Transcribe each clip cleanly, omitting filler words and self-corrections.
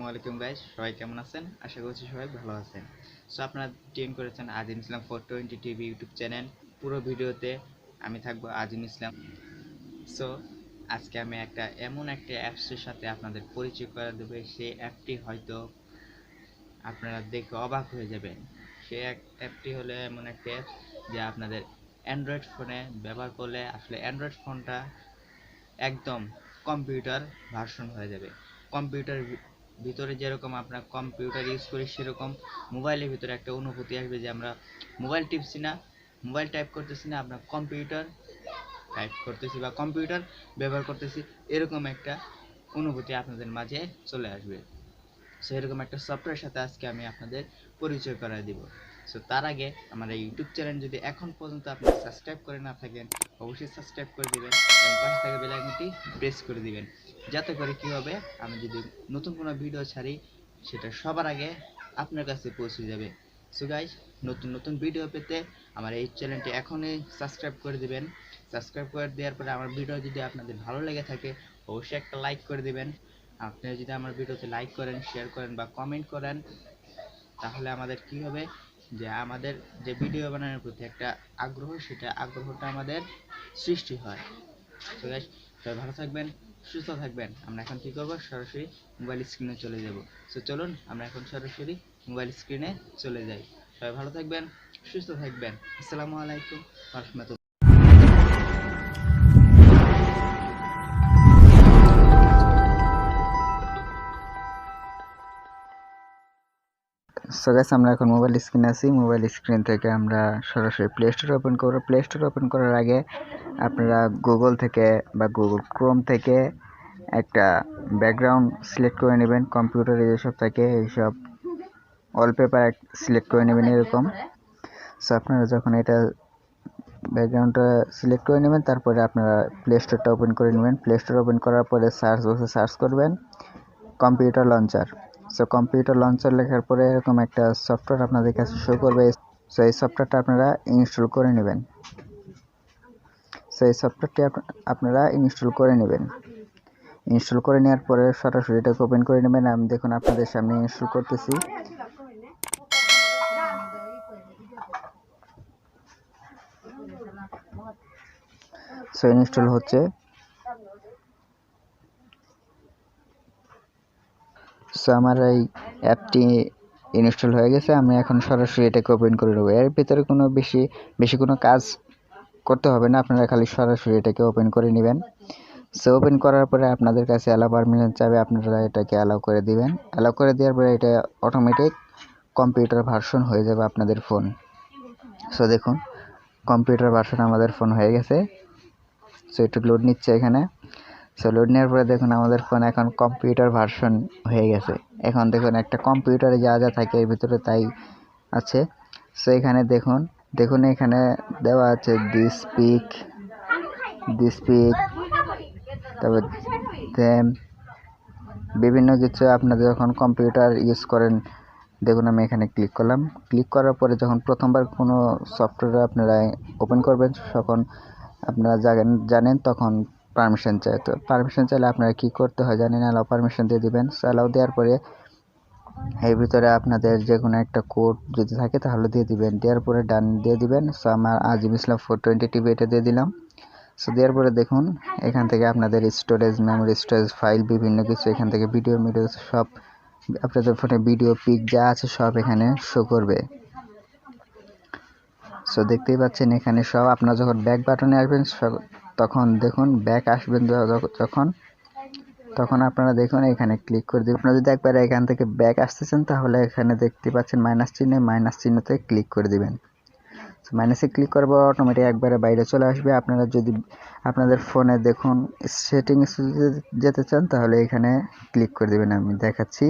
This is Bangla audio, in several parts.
আসসালামু আলাইকুম গাইস, সবাই কেমন আছেন? আশা করছি সবাই ভালো আছেন। সো আপনারা টিউন করেছেন আজিম ইসলাম 420 টিভি ইউটিউব চ্যানেল। পুরো ভিডিওতে আমি থাকবো আজিম ইসলাম। সো আজকে আমি এমন একটা অ্যাপসের সাথে আপনাদের পরিচয় করে দেবো। সেই অ্যাপটি হয়তো আপনারা দেখে অবাক হয়ে যাবেন। সেই অ্যাপটি হলো এমন একটা অ্যাপস যা আপনাদের অ্যান্ড্রয়েড ফোনে ব্যবহার করলে আসলে অ্যান্ড্রয়েড ফোনটা একদম কম্পিউটার ভার্সন হয়ে যাবে। কম্পিউটার ভিতরে যেরকম আমরা কম্পিউটার ইউজ করি, সেরকম মোবাইলের ভিতরে একটা অনুভূতি আসবে যে আমরা মোবাইল টিপছি না, মোবাইল টাইপ করতেছি না, আমরা কম্পিউটার টাইপ করতেছি বা কম্পিউটার ব্যবহার করতেছি, এরকম একটা অনুভূতি আপনাদের মাঝে চলে আসবে। সো এরকম একটা সফটওয়্যারের সাথে আজকে আমি আপনাদের পরিচয় করায় দিব। সো তার আগে আমার এই ইউটিউব চ্যানেল যদি এখন পর্যন্ত আপনি সাবস্ক্রাইব করে না থাকেন, অবশ্যই সাবস্ক্রাইব করে দিবেন এবং পাশে থাকা বেল আইকনটি প্রেস করে দিবেন, যাতে করে কি হবে, আমি যদি নতুন কোনো ভিডিও ছাড়ি সেটা সবার আগে আপনার কাছে পৌঁছে যাবে। সো গাইস, নতুন নতুন ভিডিও পেতে আমার এই চ্যানেলটি এখনই সাবস্ক্রাইব করে দিবেন। সাবস্ক্রাইব করে দেওয়ার পরে আমার ভিডিও যদি আপনাদের ভালো লেগে থাকে, অবশ্যই একটা লাইক করে দিবেন। আপনারা যদি আমার ভিডিওতে লাইক করেন, শেয়ার করেন বা কমেন্ট করেন, তাহলে আমাদের কি হবে, যে আমাদের যে ভিডিও বানানোর প্রতি একটা আগ্রহ, সেটা আগ্রহটা আমাদের সৃষ্টি হয়। তো গাইস, সবাই ভালো থাকবেন, সুস্থ থাকবেন। আমরা এখন কি করব, সরাসরি মোবাইল স্ক্রিনে চলে যাব। সো চলুন আমরা এখন সরাসরি মোবাইল স্ক্রিনে চলে যাই। সবাই ভালো থাকবেন, সুস্থ থাকবেন। আসসালামু আলাইকুম ওয়া রাহমাতুল্লাহ। সো গাইস, আমরা এখন মোবাইল স্ক্রিনে আছি। মোবাইল স্ক্রিন থেকে আমরা সরাসরি প্লে স্টোর ওপেন করব। প্লে স্টোর ওপেন করার আগে আপনারা গুগল থেকে বা গুগল ক্রোম থেকে একটা ব্যাকগ্রাউন্ড সিলেক্ট করে নেবেন। কম্পিউটারে যেসব থাকে এইসব ওয়ালপেপার সিলেক্ট করে নেবেন এরকম। সো আপনারা যখন এটা ব্যাকগ্রাউন্ডটা সিলেক্ট করে নেবেন, তারপরে আপনারা প্লে স্টোরটা ওপেন করে নেবেন। প্লে স্টোর ওপেন করার পরে সার্চ করবেন computer launcher. So computer launcher লেখার পরে এরকম একটা সফটওয়্যার আপনাদের কাছে শো করবে। সো এই সফটওয়্যারটা আপনারা ইনস্টল করে নেবেন। সো এই সফটওয়্যারটি আপনারা ইনস্টল করে নেবেন। ইনস্টল করে নেওয়ার পরে সরাসরি এটাকে ওপেন করে নেবেন। আমি দেখুন আপনাদের সামনে ইনস্টল করতেছি। সো ইনস্টল হচ্ছে। সো আমার এই অ্যাপটি ইনস্টল হয়ে গেছে। আমি এখন সরাসরি এটাকে ওপেন করে নেব। এর ভিতরে কোনো বেশি কোনো কাজ করতে হবে না, আপনারা খালি সরাসরি এটাকে ওপেন করে নেবেন। সো ওপেন করার পরে আপনাদের কাছে অ্যালাউ পারমিশন চাবে, আপনারা এটাকে অ্যালাউ করে দিবেন। অ্যালাউ করে দেওয়ার পরে এটা অটোমেটিক কম্পিউটার ভার্সন হয়ে যাবে আপনাদের ফোন। সো দেখুন কম্পিউটার ভার্সন আমাদের ফোন হয়ে গেছে। সো একটু লোড নিচ্ছে এখানে। সো লোড নেওয়ার পরে দেখুন আমাদের ফোন এখন কম্পিউটার ভার্সন হয়ে গেছে। এখন দেখুন একটা কম্পিউটারে যা যা থাকে এর ভিতরে তাই আছে। সো এখানে দেখুন এখানে দেওয়া আছে দিস পিক, তারপর বিভিন্ন কিছু। আপনাদের যখন কম্পিউটার ইউজ করেন, দেখুন আমি এখানে ক্লিক করলাম। ক্লিক করার পরে যখন প্রথমবার কোনো সফটওয়্যার আপনারা ওপেন করবেন, তখন আপনারা জানেন তখন পারমিশন চাই। তো পারমিশন চাইলে আপনারা কি করতে হয় জানেন, অ্যালাউ পারমিশন দিয়ে দিবেন। অ্যালাউ দেওয়ার পরে এর ভিতরে আপনাদের যে কোনো একটা কোড যদি থাকে তাহলে দিয়ে দিবেন। দেওয়ার পরে ডান দিয়ে দিবেন। সো আমার আজিম ইসলাম 420 টিভি এটা দিয়ে দিলাম। সো দেওয়ার পরে দেখুন এখান থেকে আপনাদের স্টোরেজ, মেমোরি, স্টোরেজ, ফাইল বিভিন্ন কিছু, এখান থেকে ভিডিও সব আপনাদের ফোনে ভিডিও পিক যা আছে সব এখানে শো করবে। সো দেখতেই পাচ্ছেন এখানে সব। আপনারা যখন ব্যাক বাটনে আসবেন তখন দেখুন ব্যাক আসবেন তখন আপনারা দেখুন এখানে ক্লিক করে দিবেন। আপনারা যদি একবার এখান থেকে ব্যাক আসতেছেন তাহলে এখানে দেখতে পাচ্ছেন মাইনাস চিহ্নতে ক্লিক করে দিবেন। মাইনাসে ক্লিক করব অটোমেটিক একবারে বাইরে চলে আসবে। আপনারা যদি আপনাদের ফোনে দেখুন সেটিংস যেতে চান তাহলে এখানে ক্লিক করে দিবেন। আমি দেখাচ্ছি।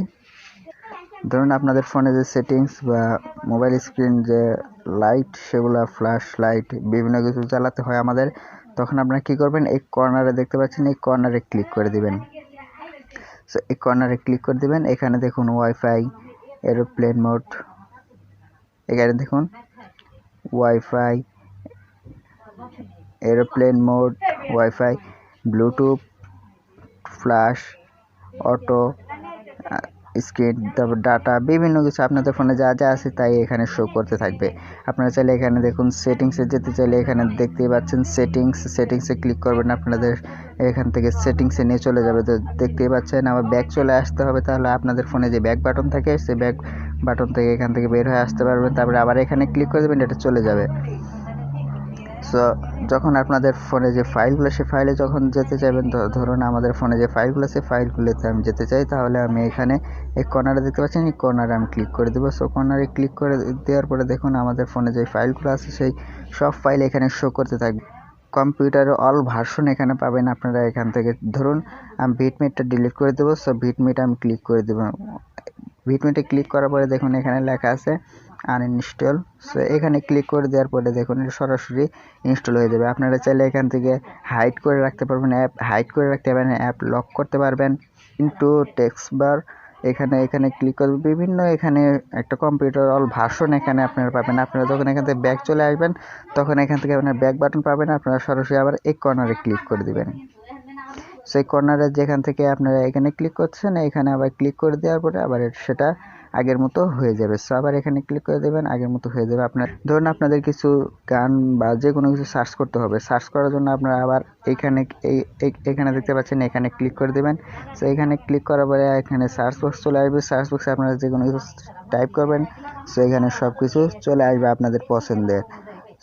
ধরুন আপনাদের ফোনে যে সেটিংস বা মোবাইল স্ক্রিন যে লাইট, সেগুলো ফ্ল্যাশ লাইট বিভিন্ন কিছু চালাতে হয় আমাদের, তখন আপনারা কি করবেন, এই কর্নারে দেখতে পাচ্ছেন, এই কর্নারে ক্লিক করে দিবেন। সো এই কর্নারে ক্লিক করে দিবেন। এখানে দেখুন ওয়াইফাই, এরোপ্লেন মোড, এখানে দেখুন wifi, aeroplane mode, Bluetooth, flash, auto, screen, তারপর ডাটা, বিভিন্ন কিছু আপনাদের ফোনে যা যা আছে তাই এখানে শো করতে থাকবে। আপনারা চাইলে এখানে দেখুন সেটিংসে যেতে চাইলে এখানে দেখতেই পাচ্ছেন সেটিংসে ক্লিক করবেন, আপনাদের এখান থেকে সেটিংসে নিয়ে চলে যাবে। তো দেখতেই পাচ্ছেন আবার ব্যাক চলে আসতে হবে, তাহলে আপনাদের ফোনে যে ব্যাক বাটন থাকে সেই ব্যাক বাটন থেকে এখান থেকে বের হয়ে আসতে পারবেন। তারপরে আবার এখানে ক্লিক করে দেবেন, এটা চলে যাবে। সো যখন আপনাদের ফোনে যে ফাইলগুলো, সেই ফাইলে যখন যেতে চাইবেন, ধরুন আমাদের ফোনে যে ফাইলগুলো, সেই ফাইলগুলোতে আমি যেতে চাই, তাহলে আমি এখানে এই কর্নারে দেখতে পাচ্ছেন, এই কর্নারে আমি ক্লিক করে দেবো। সো কর্নারে ক্লিক করে দেওয়ার পরে দেখুন আমাদের ফোনে যে ফাইলগুলো আছে সেই সব ফাইল এখানে শো করতে থাকবে। কম্পিউটারের অল ভার্সন এখানে পাবেন আপনারা এখান থেকে। ধরুন আমি বিটমিটটা ডিলিট করে দেবো, সো বিটমিট আমি ক্লিক করে দেবো। বিটমিটে ক্লিক করার পরে দেখুন এখানে লেখা আছে আনইনস্টল। সো এখানে ক্লিক করে দেওয়ার পরে দেখুন এটা সরাসরি ইনস্টল হয়ে যাবে। আপনারা চাইলে এখান থেকে হাইড করে রাখতে পারবেন, অ্যাপ হাইড করে রাখতে পারবেন, অ্যাপ লক করতে পারবেন। কিন্তু টেক্সট বার এখানে ক্লিক করবেন, বিভিন্ন এখানে একটা কম্পিউটার অল ভার্সন এখানে আপনারা পাবেন। আপনারা যখন এখান থেকে ব্যাক চলে আসবেন তখন এখান থেকে আপনার ব্যাক বাটন পাবেন, আপনারা সরাসরি আবার এই কর্নারে ক্লিক করে দিবেন। সেই কর্নারে যেখান থেকে আপনারা এখানে ক্লিক করছেন, এখানে আবার ক্লিক করে দেওয়ার পরে আবার সেটা আগের মতো হয়ে যাবে। সো আবার এখানে ক্লিক করে দেবেন, আগের মতো হয়ে যাবে। আপনার ধরুন আপনাদের কিছু গান বা যে কোনো কিছু সার্চ করতে হবে, সার্চ করার জন্য আপনারা আবার এখানে দেখতে পাচ্ছেন, এখানে ক্লিক করে দেবেন। সো এখানে ক্লিক করার পরে এখানে সার্চ বক্স চলে আসবে, সার্চ বক্সে আপনারা যে কোনো কিছু টাইপ করবেন, সো এখানে সব কিছু চলে আসবে আপনাদের পছন্দের।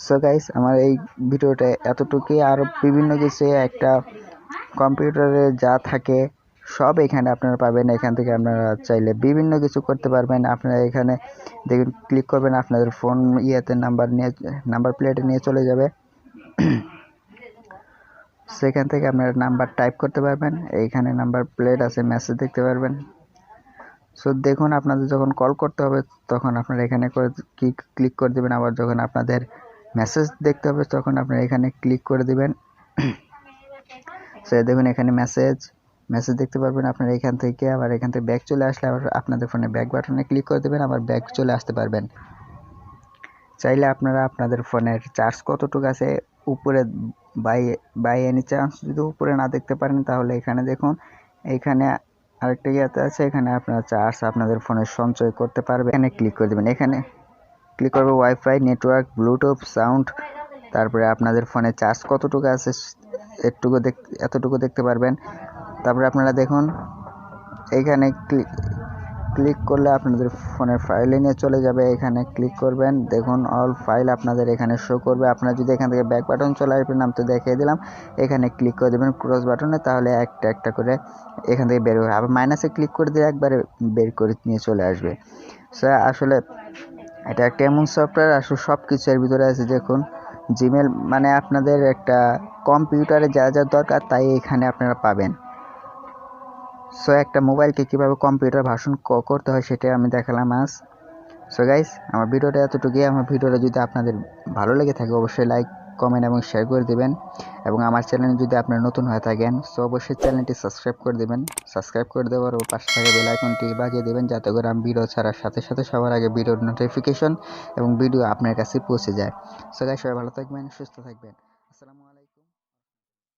সো গাইস, আমার এই ভিডিওটা এতটুকুই। আরও বিভিন্ন কিছু একটা কম্পিউটারে যা থাকে সব এখানে আপনারা পাবেন। এখান থেকে আপনারা চাইলে বিভিন্ন কিছু করতে পারবেন। আপনারা এখানে দেখুন ক্লিক করবেন, আপনাদের ফোন নাম্বার প্লেটে নিয়ে চলে যাবে। সেখান থেকে আপনারা নাম্বার টাইপ করতে পারবেন, এইখানে নাম্বার প্লেট আছে, মেসেজ দেখতে পারবেন। সো দেখুন আপনাদের যখন কল করতে হবে তখন আপনারা এখানে ক্লিক করে দেবেন। আবার যখন আপনাদের মেসেজ দেখতে হবে তখন আপনারা এখানে ক্লিক করে দেবেন। সো দেখুন এখানে মেসেজ দেখতে পারবেন আপনারা এখান থেকে। আবার এখান থেকে ব্যাক চলে আসলে আবার আপনাদের ফোনে ব্যাক বাটনে ক্লিক করে দেবেন, আবার ব্যাক চলে আসতে পারবেন। চাইলে আপনারা আপনাদের ফোনের চার্জ কতটুকু আছে উপরে বাই এনি চান্স যদি উপরে না দেখতে পারেন, তাহলে এখানে দেখুন, এইখানে আরেকটা ইয়েতে আছে, এখানে আপনারা চার্জ আপনাদের ফোনে সঞ্চয় করতে পারবেন। এখানে ক্লিক করে দেবেন, এখানে ক্লিক করবে ওয়াইফাই, নেটওয়ার্ক, ব্লুটুথ, সাউন্ড, তারপরে আপনাদের ফোনে চার্জ কতটুকু আছে এতটুকু দেখতে পারবেন। তারপরে আপনারা দেখুন এইখানে ক্লিক করলে আপনাদের ফোনের ফাইলে নিয়ে চলে যাবে। এখানে ক্লিক করবেন, দেখুন অল ফাইল আপনাদের এখানে শো করবে। আপনারা যদি এখান থেকে ব্যাক বাটন চলে আসবেন, আমি তো দেখিয়ে দিলাম, এখানে ক্লিক করে দেবেন ক্রস বাটনে, তাহলে একটা একটা করে এখান থেকে বের হবে। আবার মাইনাসে ক্লিক করে দিয়ে একবারে বের করে নিয়ে চলে আসবে। সো আসলে এটা একটা এমন সফটওয়্যার, আসলে সব কিছু এর ভিতরে আছে। দেখুন জিমেল মানে আপনাদের একটা কম্পিউটারে যা যা দরকার তাই এখানে আপনারা পাবেন। সো একটা মোবাইলকে কীভাবে কম্পিউটার ভার্সন করতে হয় সেটাই আমি দেখালাম আজ। সো গাইস, আমার ভিডিওটা এতটুকুই। আমার ভিডিওটা যদি আপনাদের ভালো লেগে থাকে অবশ্যই লাইক, কমেন্ট এবং শেয়ার করে দেবেন। এবং আমার চ্যানেলে যদি আপনারা নতুন হয়ে থাকেন সো অবশ্যই চ্যানেলটি সাবস্ক্রাইব করে দেবেন। সাবস্ক্রাইব করে দেওয়ার ও পাশে থাকা বেল আইকনটি বাজিয়ে দেবেন, যাতে করে আমি ভিডিও ছাড়ার সাথে সাথে সবার আগে ভিডিওর নোটিফিকেশন এবং ভিডিও আপনার কাছে পৌঁছে যায়। সো গাইস, সবাই ভালো থাকবেন, সুস্থ থাকবেন।